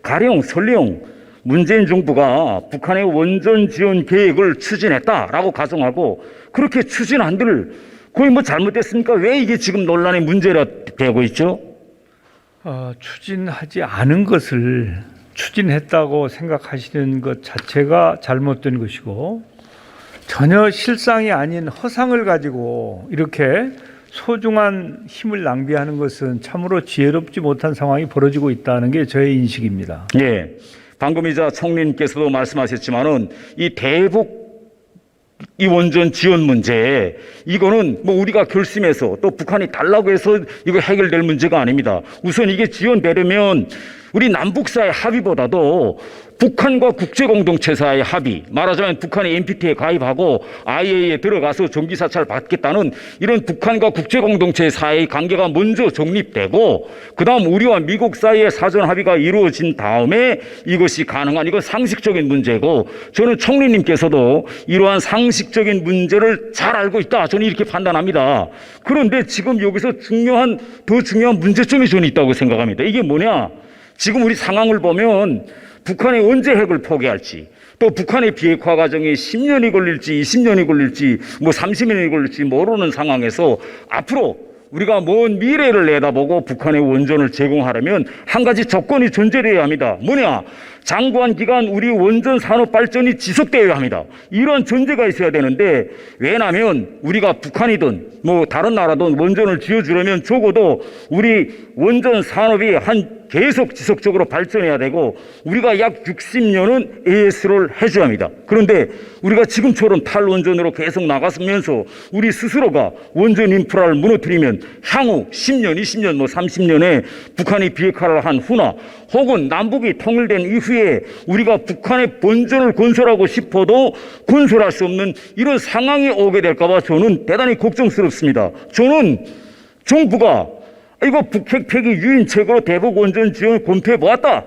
가령 설령 문재인 정부가 북한의 원전 지원 계획을 추진했다라고 가정하고 그렇게 추진한들 거의 뭐 잘못됐습니까? 왜 이게 지금 논란의 문제가 되고 있죠? 추진하지 않은 것을 추진했다고 생각하시는 것 자체가 잘못된 것이고 전혀 실상이 아닌 허상을 가지고 이렇게 소중한 힘을 낭비하는 것은 참으로 지혜롭지 못한 상황이 벌어지고 있다는 게 저의 인식입니다. 예. 방금 이자 총리님께서도 말씀하셨지만은 이 대북 이 원전 지원 문제 이거는 뭐 우리가 결심해서 또 북한이 달라고 해서 이거 해결될 문제가 아닙니다. 우선 이게 지원되려면 우리 남북사의 합의보다도 북한과 국제공동체사의 합의, 말하자면 북한이 NPT에 가입하고 IAEA에 들어가서 정기사찰 받겠다는 이런 북한과 국제공동체 사이의 관계가 먼저 정립되고 그 다음 우리와 미국 사이의 사전 합의가 이루어진 다음에 이것이 가능한 이건 상식적인 문제고 저는 총리님께서도 이러한 상식적인 문제를 잘 알고 있다. 저는 이렇게 판단합니다. 그런데 지금 여기서 더 중요한 문제점이 저는 있다고 생각합니다. 이게 뭐냐? 지금 우리 상황을 보면 북한이 언제 핵을 포기할지 또 북한의 비핵화 과정이 10년이 걸릴지 20년이 걸릴지 뭐 30년이 걸릴지 모르는 상황에서 앞으로 우리가 먼 미래를 내다보고 북한의 원전을 제공하려면 한 가지 조건이 존재해야 합니다. 뭐냐? 장구한 기간 우리 원전 산업 발전이 지속되어야 합니다. 이런 전제가 있어야 되는데 왜냐하면 우리가 북한이든 뭐 다른 나라든 원전을 지어주려면 적어도 우리 원전 산업이 계속 지속적으로 발전해야 되고 우리가 약 60년은 AS를 해줘야 합니다. 그런데 우리가 지금처럼 탈원전으로 계속 나가면서 우리 스스로가 원전 인프라를 무너뜨리면 향후 10년, 20년, 뭐 30년에 북한이 비핵화를 한 후나 혹은 남북이 통일된 이후에 우리가 북한의 본전을 건설하고 싶어도 건설할 수 없는 이런 상황이 오게 될까 봐 저는 대단히 걱정스럽습니다. 저는 정부가 이거 북핵 폐기 유인책으로 대북 원전 지원을 검토해 보았다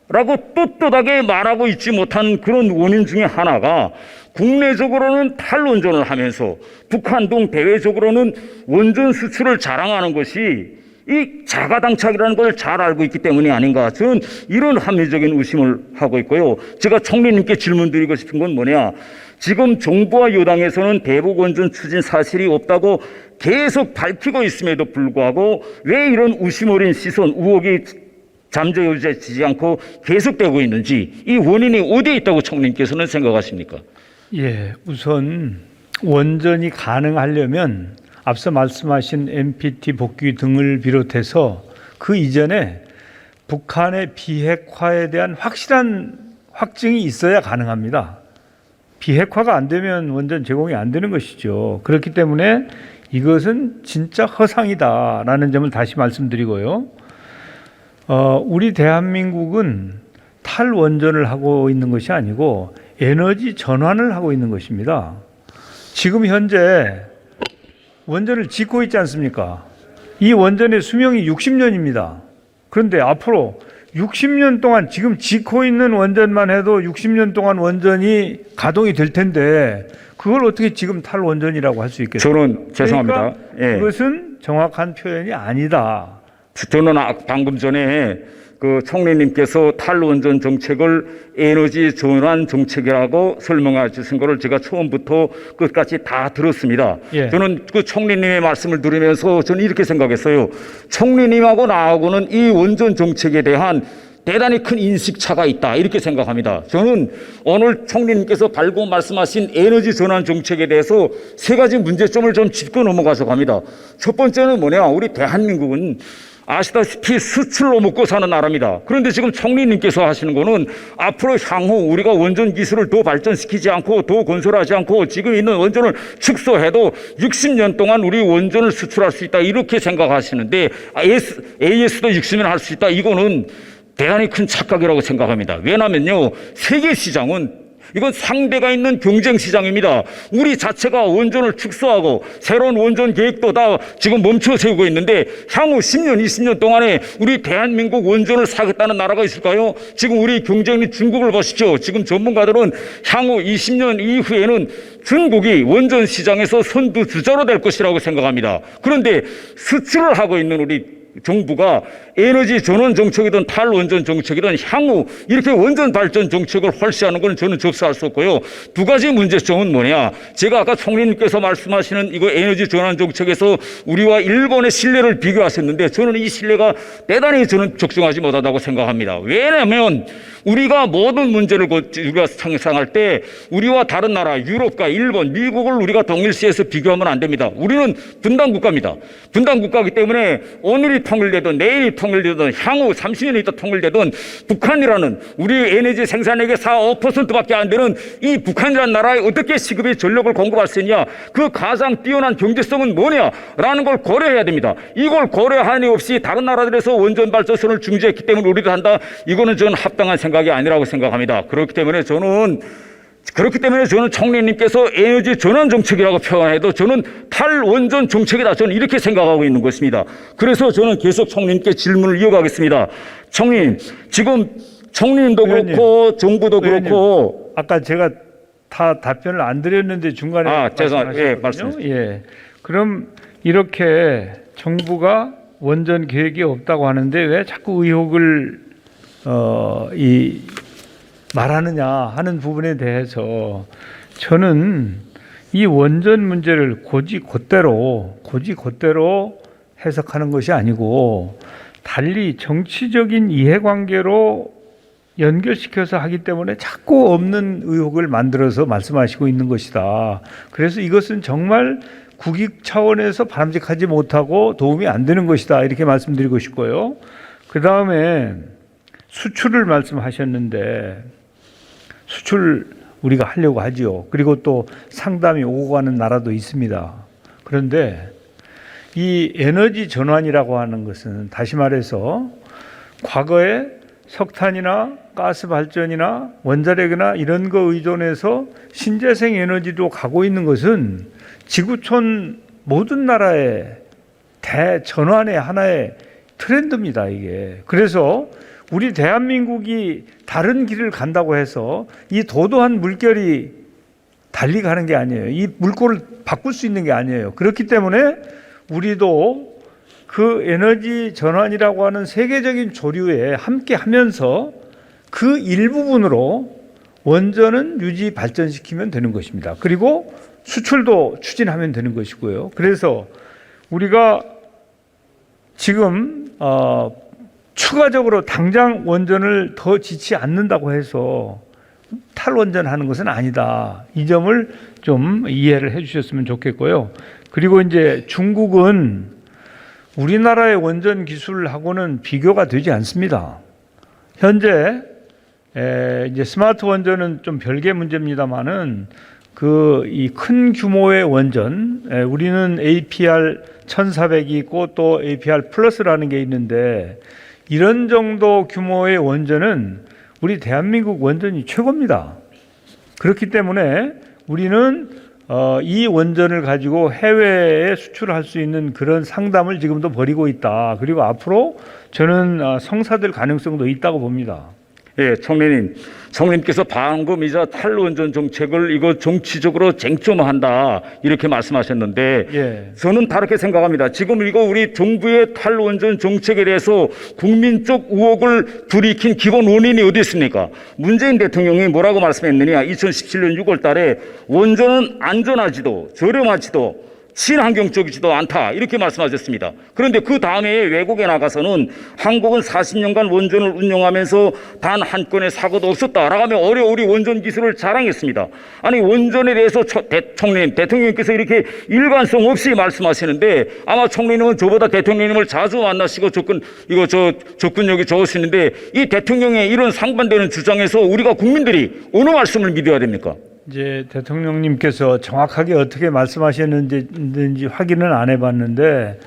라고 떳떳하게 말하고 있지 못한 그런 원인 중에 하나가 국내적으로는 탈원전을 하면서 북한 등 대외적으로는 원전 수출을 자랑하는 것이 이 자가당착이라는 걸 잘 알고 있기 때문이 아닌가. 저는 이런 합리적인 의심을 하고 있고요. 제가 총리님께 질문드리고 싶은 건 뭐냐. 지금 정부와 여당에서는 대북 원전 추진 사실이 없다고 계속 밝히고 있음에도 불구하고 왜 이런 의심 어린 시선, 의혹이 잠재워지지 않고 계속되고 있는지 이 원인이 어디에 있다고 총리님께서는 생각하십니까? 예, 우선 원전이 가능하려면 앞서 말씀하신 NPT 복귀 등을 비롯해서 그 이전에 북한의 비핵화에 대한 확실한 확증이 있어야 가능합니다. 비핵화가 안 되면 원전 제공이 안 되는 것이죠. 그렇기 때문에 이것은 진짜 허상이다라는 점을 다시 말씀드리고요. 우리 대한민국은 탈원전을 하고 있는 것이 아니고 에너지 전환을 하고 있는 것입니다. 지금 현재 원전을 짓고 있지 않습니까? 이 원전의 수명이 60년입니다. 그런데 앞으로 60년 동안 지금 짓고 있는 원전만 해도 60년 동안 원전이 가동이 될 텐데 그걸 어떻게 지금 탈원전이라고 할 수 있겠어요? 저는 죄송합니다. 그러니까 예. 그것은 정확한 표현이 아니다. 저는 방금 전에 그 총리님께서 탈원전 정책을 에너지 전환 정책이라고 설명해 주신 것을 제가 처음부터 끝까지 다 들었습니다. 예. 저는 그 총리님의 말씀을 들으면서 저는 이렇게 생각했어요. 총리님하고 나하고는 이 원전 정책에 대한 대단히 큰 인식차가 있다 이렇게 생각합니다. 저는 오늘 총리님께서 발고 말씀하신 에너지 전환 정책에 대해서 세 가지 문제점을 좀 짚고 넘어가서 갑니다. 첫 번째는 뭐냐, 우리 대한민국은 아시다시피 수출로 먹고 사는 나라입니다. 그런데 지금 총리님께서 하시는 거는 앞으로 향후 우리가 원전 기술을 더 발전시키지 않고 더 건설하지 않고 지금 있는 원전을 축소해도 60년 동안 우리 원전을 수출할 수 있다 이렇게 생각하시는데 AS도 60년 할 수 있다 이거는 대단히 큰 착각이라고 생각합니다. 왜냐면요, 세계 시장은 이건 상대가 있는 경쟁 시장입니다. 우리 자체가 원전을 축소하고 새로운 원전 계획도 다 지금 멈춰 세우고 있는데 향후 10년, 20년 동안에 우리 대한민국 원전을 사겠다는 나라가 있을까요? 지금 우리 경쟁인 중국을 보십시오. 지금 전문가들은 향후 20년 이후에는 중국이 원전 시장에서 선두주자로 될 것이라고 생각합니다. 그런데 수출을 하고 있는 우리 정부가 에너지 전원 정책이든 탈원전 정책이든 향후 이렇게 원전 발전 정책을 활시하는 건 저는 접수할 수 없고요. 두 가지 문제점은 뭐냐? 제가 아까 총리님께서 말씀하시는 이거 에너지 전환 정책에서 우리와 일본의 신뢰를 비교하셨는데 저는 이 신뢰가 대단히 저는 적중하지 못하다고 생각합니다. 왜냐하면 우리가 모든 문제를 우리가 상상할 때 우리와 다른 나라, 유럽과 일본, 미국을 우리가 동일시해서 비교하면 안 됩니다. 우리는 분단 국가입니다. 분단 국가이기 때문에 오늘이 통일되든 내일이 통일되든 향후 30년이 있다 통일되든 북한이라는 우리 에너지 생산액의 4, 5%밖에 안 되는 이 북한이라는 나라에 어떻게 시급의 전력을 공급할 수 있냐? 그 가장 뛰어난 경제성은 뭐냐라는 걸 고려해야 됩니다. 이걸 고려하니 없이 다른 나라들에서 원전 발전소를 중지했기 때문에 우리도 한다. 이거는 저는 합당한 생각이 아니라고 생각합니다. 그렇기 때문에 저는 총리님께서 에너지 전환 정책이라고 표현해도 저는 탈원전 정책이다. 저는 이렇게 생각하고 있는 것입니다. 그래서 저는 계속 총리님께 질문을 이어가겠습니다. 총리님, 지금 총리님도 의원님, 그렇고 정부도 의원님, 그렇고 아까 제가 다 답변을 안 드렸는데 중간에 죄송합니다. 예, 말씀하셨거든요. 예. 그럼 이렇게 정부가 원전 계획이 없다고 하는데 왜 자꾸 의혹을 말하느냐 하는 부분에 대해서 저는 이 원전 문제를 곧대로 해석하는 것이 아니고 달리 정치적인 이해관계로 연결시켜서 하기 때문에 자꾸 없는 의혹을 만들어서 말씀하시고 있는 것이다. 그래서 이것은 정말 국익 차원에서 바람직하지 못하고 도움이 안 되는 것이다. 이렇게 말씀드리고 싶고요. 그 다음에 수출을 말씀하셨는데 수출 우리가 하려고 하지요. 그리고 또 상담이 오고 가는 나라도 있습니다. 그런데 이 에너지 전환이라고 하는 것은 다시 말해서 과거에 석탄이나 가스 발전이나 원자력이나 이런 거 의존해서 신재생 에너지로 가고 있는 것은 지구촌 모든 나라의 대전환의 하나의 트렌드입니다, 이게. 그래서 우리 대한민국이 다른 길을 간다고 해서 이 도도한 물결이 달리 가는 게 아니에요. 이 물꼬를 바꿀 수 있는 게 아니에요. 그렇기 때문에 우리도 그 에너지 전환이라고 하는 세계적인 조류에 함께 하면서 그 일부분으로 원전은 유지 발전시키면 되는 것입니다. 그리고 수출도 추진하면 되는 것이고요. 그래서 우리가 지금 추가적으로 당장 원전을 더 짓지 않는다고 해서 탈원전하는 것은 아니다. 이 점을 좀 이해를 해주셨으면 좋겠고요. 그리고 이제 중국은 우리나라의 원전 기술하고는 비교가 되지 않습니다. 현재 이제 스마트 원전은 좀 별개 문제입니다만은 이 큰 규모의 원전, 우리는 APR 1400이 있고 또 APR 플러스라는 게 있는데 이런 정도 규모의 원전은 우리 대한민국 원전이 최고입니다. 그렇기 때문에 우리는 이 원전을 가지고 해외에 수출할 수 있는 그런 상담을 지금도 벌이고 있다. 그리고 앞으로 저는 성사될 가능성도 있다고 봅니다. 예, 총리님께서 방금이자 탈원전 정책을 이거 정치적으로 쟁점화한다 이렇게 말씀하셨는데 예. 저는 다르게 생각합니다. 지금 이거 우리 정부의 탈원전 정책에 대해서 국민적 우혹을 불이킨 기본 원인이 어디 있습니까? 문재인 대통령이 뭐라고 말씀했느냐? 2017년 6월 달에 원전은 안전하지도 저렴하지도 친환경적이지도 않다 이렇게 말씀하셨습니다. 그런데 그 다음에 외국에 나가서는 한국은 40년간 원전을 운영하면서 단 한 건의 사고도 없었다라고 하며 어려우리 원전 기술을 자랑했습니다. 아니 원전에 대해서 대통령님께서 이렇게 일관성 없이 말씀하시는데 아마 총리님은 저보다 대통령님을 자주 만나시고 접근력이 좋으시는데 이 대통령의 이런 상반되는 주장에서 우리가 국민들이 어느 말씀을 믿어야 됩니까? 이제 대통령님께서 정확하게 어떻게 말씀하셨는지 확인은 안 해봤는데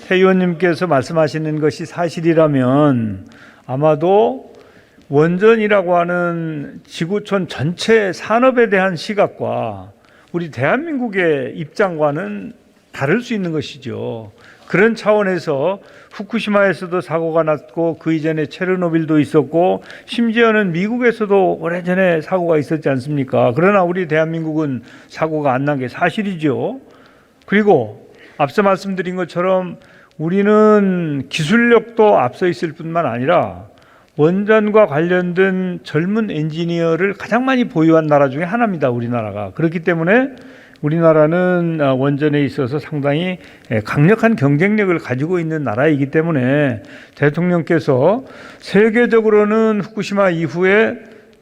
태 의원님께서 말씀하시는 것이 사실이라면 아마도 원전이라고 하는 지구촌 전체 산업에 대한 시각과 우리 대한민국의 입장과는 다를 수 있는 것이죠. 그런 차원에서 후쿠시마에서도 사고가 났고 그 이전에 체르노빌도 있었고 심지어는 미국에서도 오래전에 사고가 있었지 않습니까? 그러나 우리 대한민국은 사고가 안 난 게 사실이죠. 그리고 앞서 말씀드린 것처럼 우리는 기술력도 앞서 있을 뿐만 아니라 원전과 관련된 젊은 엔지니어를 가장 많이 보유한 나라 중에 하나입니다. 우리나라가. 그렇기 때문에 우리나라는 원전에 있어서 상당히 강력한 경쟁력을 가지고 있는 나라이기 때문에 대통령께서 세계적으로는 후쿠시마 이후에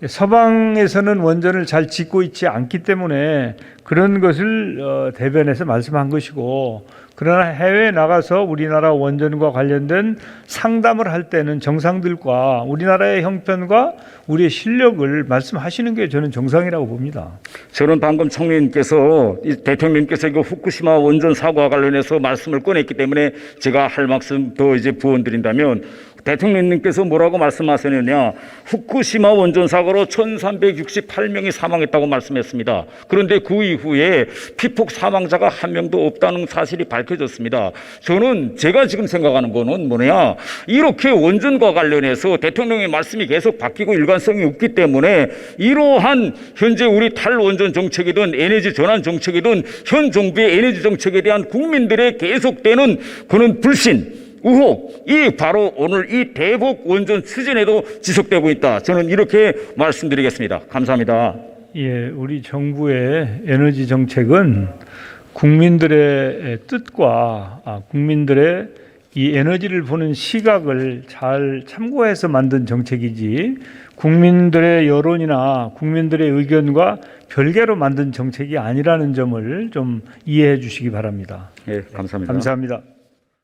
서방에서는 원전을 잘 짓고 있지 않기 때문에 그런 것을 대변해서 말씀한 것이고, 그러나 해외에 나가서 우리나라 원전과 관련된 상담을 할 때는 정상들과 우리나라의 형편과 우리의 실력을 말씀하시는 게 저는 정상이라고 봅니다. 저는 방금 총리님께서 대통령님께서 이거 후쿠시마 원전 사고와 관련해서 말씀을 꺼냈기 때문에 제가 할 말씀 더 이제 부언드린다면, 대통령님께서 뭐라고 말씀하셨느냐, 후쿠시마 원전 사고로 1368명이 사망했다고 말씀했습니다. 그런데 그 이후에 피폭 사망자가 한 명도 없다는 사실이 밝혀졌습니다. 저는 제가 지금 생각하는 거는 뭐냐, 이렇게 원전과 관련해서 대통령의 말씀이 계속 바뀌고 일관성이 없기 때문에 이러한 현재 우리 탈원전 정책이든 에너지 전환 정책이든 현 정부의 에너지 정책에 대한 국민들의 계속되는 그런 불신, 의혹, 이 바로 오늘 이 대북 원전 추진에도 지속되고 있다. 저는 이렇게 말씀드리겠습니다. 감사합니다. 예, 우리 정부의 에너지 정책은 국민들의 뜻과 국민들의 이 에너지를 보는 시각을 잘 참고해서 만든 정책이지, 국민들의 여론이나 국민들의 의견과 별개로 만든 정책이 아니라는 점을 좀 이해해 주시기 바랍니다. 예, 감사합니다. 감사합니다.